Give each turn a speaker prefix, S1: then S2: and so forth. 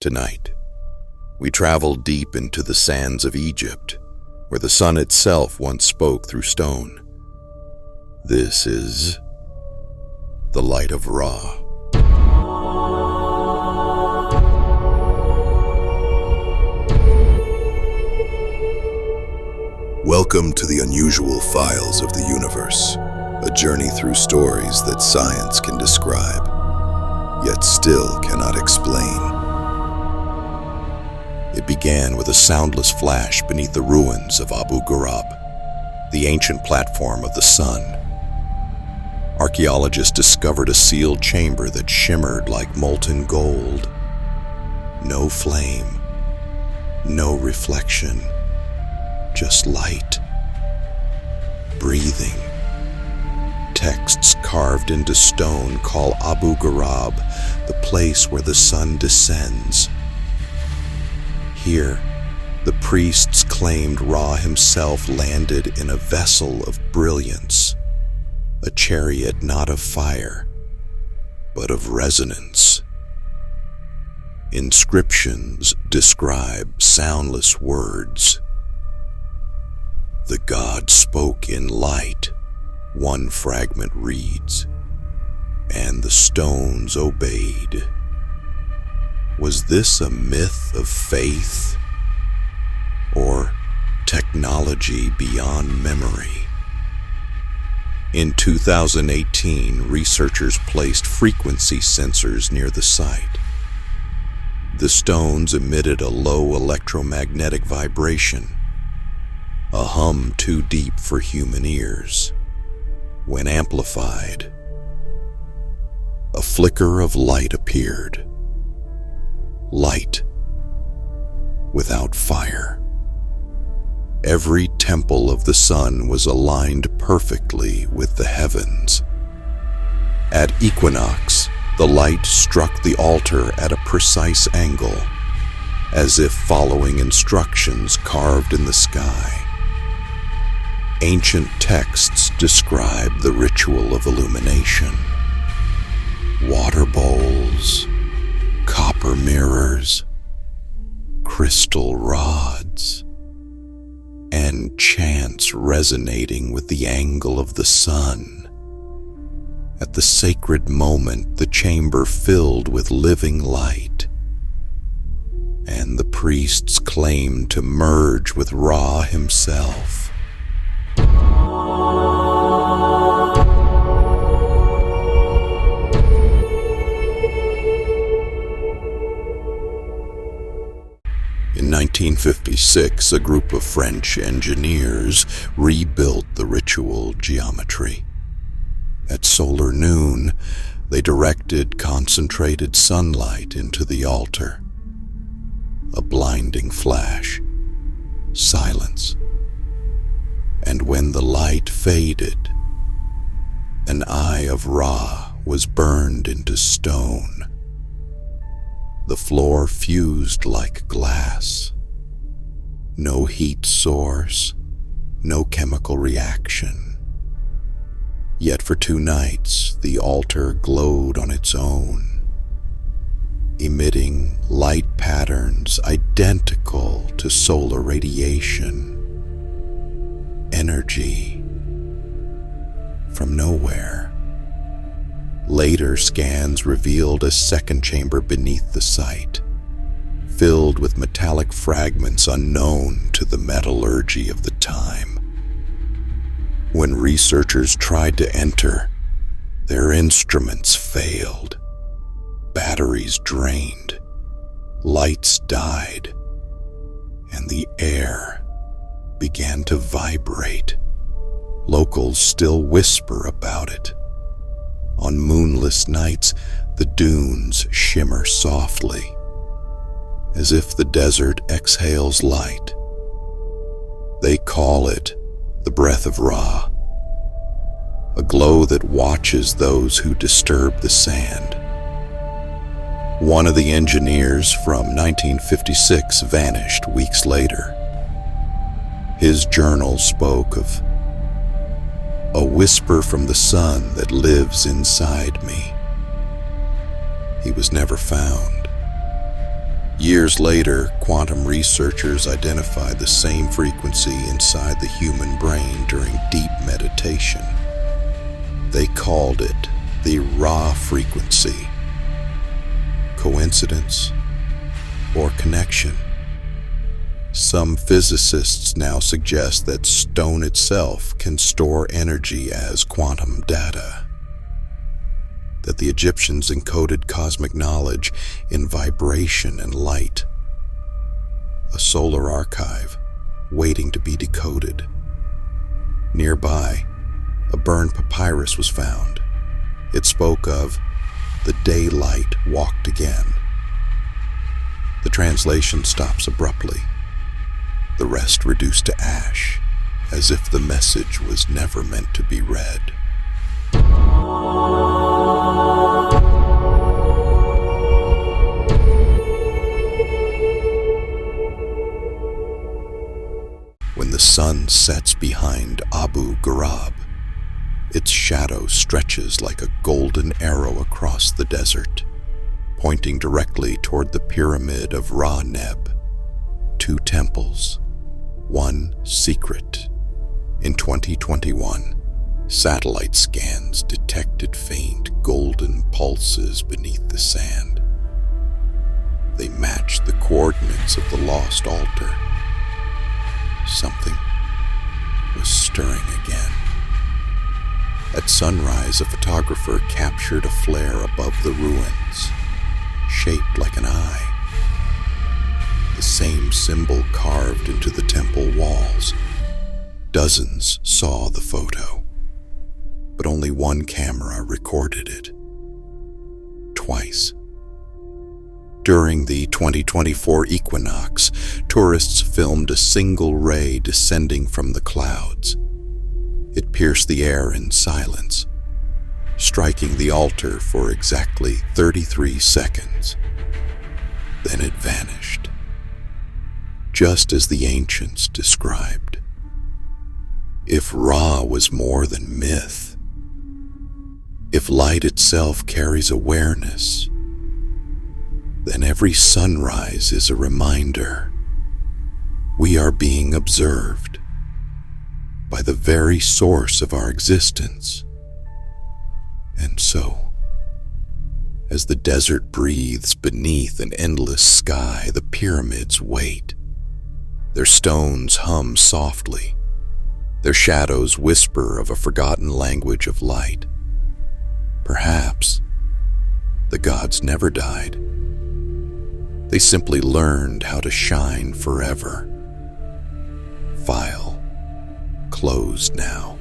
S1: Tonight, we travel deep into the sands of Egypt, where the sun itself once spoke through stone. This is the Light of Ra.
S2: Welcome to the unusual files of the universe, a journey through stories that science can describe, yet still cannot explain.
S1: It began with a soundless flash beneath the ruins of Abu Ghurab, the ancient platform of the sun. Archaeologists discovered a sealed chamber that shimmered like molten gold. No flame, no reflection, just light, breathing. Texts carved into stone call Abu Ghurab the place where the sun descends. Here, the priests claimed Ra himself landed in a vessel of brilliance, a chariot not of fire, but of resonance. Inscriptions describe soundless words. The god spoke in light, one fragment reads, and the stones obeyed. Was this a myth of faith or technology beyond memory? In 2018, researchers placed frequency sensors near the site. The stones emitted a low electromagnetic vibration, a hum too deep for human ears. When amplified, a flicker of light appeared. Light without fire. Every temple of the sun was aligned perfectly with the heavens. At equinox, the light struck the altar at a precise angle, as if following instructions carved in the sky. Ancient texts describe the ritual of illumination. Water bowls, copper mirrors, crystal rods, and chants resonating with the angle of the sun. At the sacred moment, the chamber filled with living light, and the priests claimed to merge with Ra himself. In 1956, a group of French engineers rebuilt the ritual geometry. At solar noon, they directed concentrated sunlight into the altar. A blinding flash, silence. And when the light faded, an eye of Ra was burned into stone. The floor fused like glass. No heat source, no chemical reaction. Yet for 2 nights, the altar glowed on its own, emitting light patterns identical to solar radiation. Energy from nowhere. Later scans revealed a second chamber beneath the site, filled with metallic fragments unknown to the metallurgy of the time. When researchers tried to enter, their instruments failed. Batteries drained, lights died, and the air began to vibrate. Locals still whisper about it. On moonless nights, the dunes shimmer softly, as if the desert exhales light. They call it the breath of Ra, a glow that watches those who disturb the sand. One of the engineers from 1956 vanished weeks later. His journal spoke of a whisper from the sun that lives inside me. He was never found. Years later, quantum researchers identified the same frequency inside the human brain during deep meditation. They called it the Ra frequency. Coincidence or connection? Some physicists now suggest that stone itself can store energy as quantum data, that the Egyptians encoded cosmic knowledge in vibration and light, a solar archive waiting to be decoded. Nearby, a burned papyrus was found. It spoke of the daylight walked again. The translation stops abruptly, the rest reduced to ash, as if the message was never meant to be read. When the sun sets behind Abu Ghurab, its shadow stretches like a golden arrow across the desert, pointing directly toward the pyramid of Ra-Neb. 2 temples, one secret. In 2021, satellite scans detected faint golden pulses beneath the sand. They matched the coordinates of the lost altar. Something was stirring again. At sunrise, a photographer captured a flare above the ruins, shaped like an eye. The same symbol carved into the temple walls. Dozens saw the photo, but only one camera recorded it. Twice. During the 2024 equinox, tourists filmed a single ray descending from the clouds. It pierced the air in silence, striking the altar for exactly 33 seconds. Then it vanished, just as the ancients described. If Ra was more than myth, if light itself carries awareness, then every sunrise is a reminder we are being observed by the very source of our existence. And so, as the desert breathes beneath an endless sky, the pyramids wait. Their stones hum softly. Their shadows whisper of a forgotten language of light. Perhaps the gods never died. They simply learned how to shine forever. File closed now.